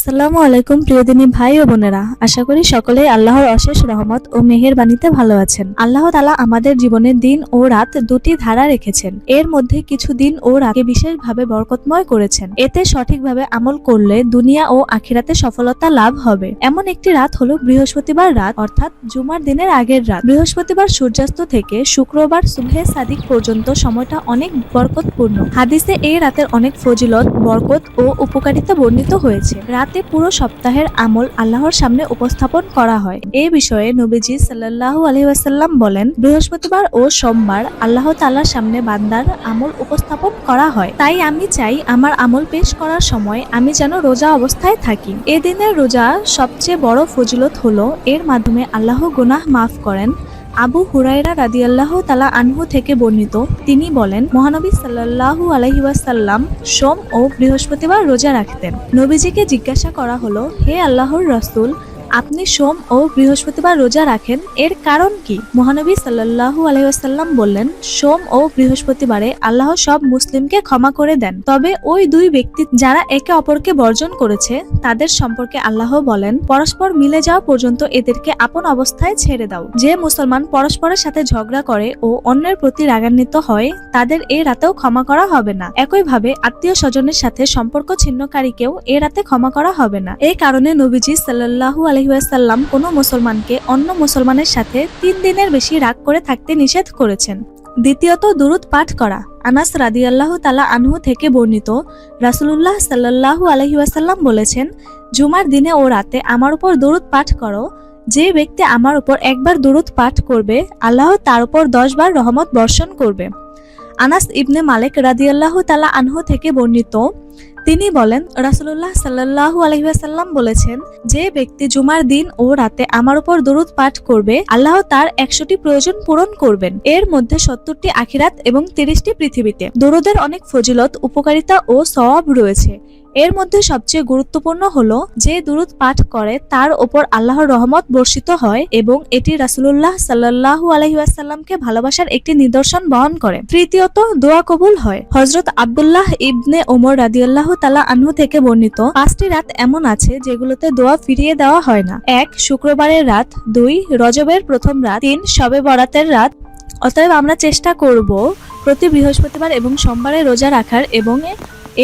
আসসালামু আলাইকুম প্রিয় দিনী ভাই ও বোনেরা, আশা করি সকলেই আল্লাহর অশেষ রহমত ও মেহেরবানিতে ভালো আছেন। আল্লাহ তাআলা আমাদের জীবনে দিন ও রাত দুটি ধারা রেখেছেন। এর মধ্যে কিছু দিন ও রাতকে বিশেষভাবে বরকতময় করেছেন। এতে সঠিকভাবে আমল করলে দুনিয়া ও আখিরাতে সফলতা লাভ হবে। এমন একটি রাত হলো বৃহস্পতিবার রাত, অর্থাৎ জুমার দিনের আগের রাত। বৃহস্পতিবার সূর্যাস্ত থেকে শুক্রবার সুবহে সাদিক পর্যন্ত সময়টা অনেক বরকতপূর্ণ। হাদিসে এই রাতের অনেক ফজিলত, বরকত ও উপকারিতা বর্ণিত হয়েছে। রাতে পুরো সপ্তাহের আমল আল্লাহর সামনে উপস্থাপন করা হয়। এই বিষয়ে নবীজি সাল্লাল্লাহু আলাইহি ওয়াসাল্লাম বলেন, বৃহস্পতিবার ও সোমবার আল্লাহ তাআলার সামনে বান্দার আমল উপস্থাপন করা হয়। তাই আমি চাই আমার আমল পেশ করার সময় আমি যেন রোজা অবস্থায় থাকি। এই দিনের রোজা সবচেয়ে বড় ফজিলত হলো এর মাধ্যমে আল্লাহ গুনাহ মাফ করেন। আবু হুরায়রা রাদিয়াল্লাহু তাআলা আনহু থেকে বর্ণিত, তিনি বলেন, মহানবী সাল্লাল্লাহু আলাইহি ওয়াসাল্লাম সোম ও বৃহস্পতিবার রোজা রাখতেন। নবীজিকে জিজ্ঞাসা করা হলো, হে আল্লাহর রাসূল, আপনি সোম ও বৃহস্পতিবার রোজা রাখেন, এর কারণ কি? মহানবী সাল্লাল্লাহু আলাইহি ওয়াসাল্লাম বললেন, সোম ও বৃহস্পতিবারে আল্লাহ সব মুসলিমকে ক্ষমা করে দেন, তবে ওই দুই ব্যক্তি যারা একে অপরকে বর্জন করেছে তাদের সম্পর্কে আল্লাহ বলেন, পরস্পর মিলে যাওয়া পর্যন্ত এদেরকে আপন অবস্থায় ছেড়ে দাও। যে মুসলমান পরস্পরের সাথে ঝগড়া করে ও অন্যের প্রতি রাগান্বিত হয় তাদের এই রাতেও ক্ষমা করা হবে না। একইভাবে আত্মীয় স্বজনের সাথে সম্পর্ক ছিন্নকারীকেও এ রাতে ক্ষমা করা হবে না। এই কারণে নবীজি সাল্লাল্লাহু আলাইহি ওয়াসাল্লাম কোনো মুসলমানকে অন্য মুসলমানের সাথে 3 দিনের বেশি রাগ করে থাকতে নিষেধ করেছেন। দ্বিতীয়ত, দুরূদ পাঠ করা। আনাস রাদিয়াল্লাহু তাআলা আনহু থেকে বর্ণিত, রাসূলুল্লাহ সাল্লাল্লাহু আলাইহি ওয়াসাল্লাম বলেছেন, জুমার দিনে ও রাতে আমার উপর দুরূদ পাঠ করো। যে ব্যক্তি আমার উপর একবার দুরূদ পাঠ করবে আল্লাহ তার উপর 10 বার রহমত বর্ষণ করবে। আনাস ইবনে মালিক রাদিয়াল্লাহু তাআলা আনহু থেকে বর্ণিত, তিনি বলেন, রাসূলুল্লাহ সাল্লাল্লাহু আলাইহি ওয়াসাল্লাম বলেছেন, যে ব্যক্তি জুমার দিন ও রাতে আমার উপর দুরূদ পাঠ করবে আল্লাহ তার 100টি প্রয়োজন পূরণ করবেন। এর মধ্যে 70টি আখিরাত এবং 30টি পৃথিবীতে। দুরূদের অনেক ফজিলত, উপকারিতা ও সওয়াব রয়েছে। এর মধ্যে সবচেয়ে গুরুত্বপূর্ণ হলো যে দুরূদ পাঠ করে তার উপর আল্লাহর রহমত বর্ষিত হয় এবং এটি রাসূলুল্লাহ সাল্লাল্লাহু আলাইহি ওয়াসাল্লামকে ভালোবাসার একটি নিদর্শন বহন করে। তৃতীয়ত, দোয়া কবুল হয়। হযরত আব্দুল্লাহ ইবনে ওমর রাদিয়াল্লাহু তাআলা আনহু থেকে বর্ণিত, 5টি রাত এমন আছে যেগুলোতে দোয়া ফিরিয়ে দেওয়া হয় না। 1 শুক্রবারের রাত, 2 রজবের প্রথম রাত, 3 শবে বরাতের রাত। অতএব আমরা চেষ্টা করব প্রতি বৃহস্পতিবার এবং সোমবারে রোজা রাখার এবং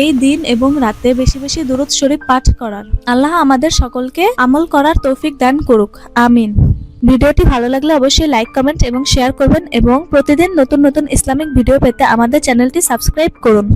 এই দিন এবং রাতে বেশি বেশি দুরূদ শরীফ পাঠ করার। আল্লাহ আমাদের সকলকে আমল করার তৌফিক দান করুক, আমিন। ভিডিওটি ভালো লাগলে অবশ্যই লাইক, কমেন্ট এবং শেয়ার করবেন এবং প্রতিদিন নতুন নতুন ইসলামিক ভিডিও পেতে আমাদের চ্যানেলটি সাবস্ক্রাইব করুন।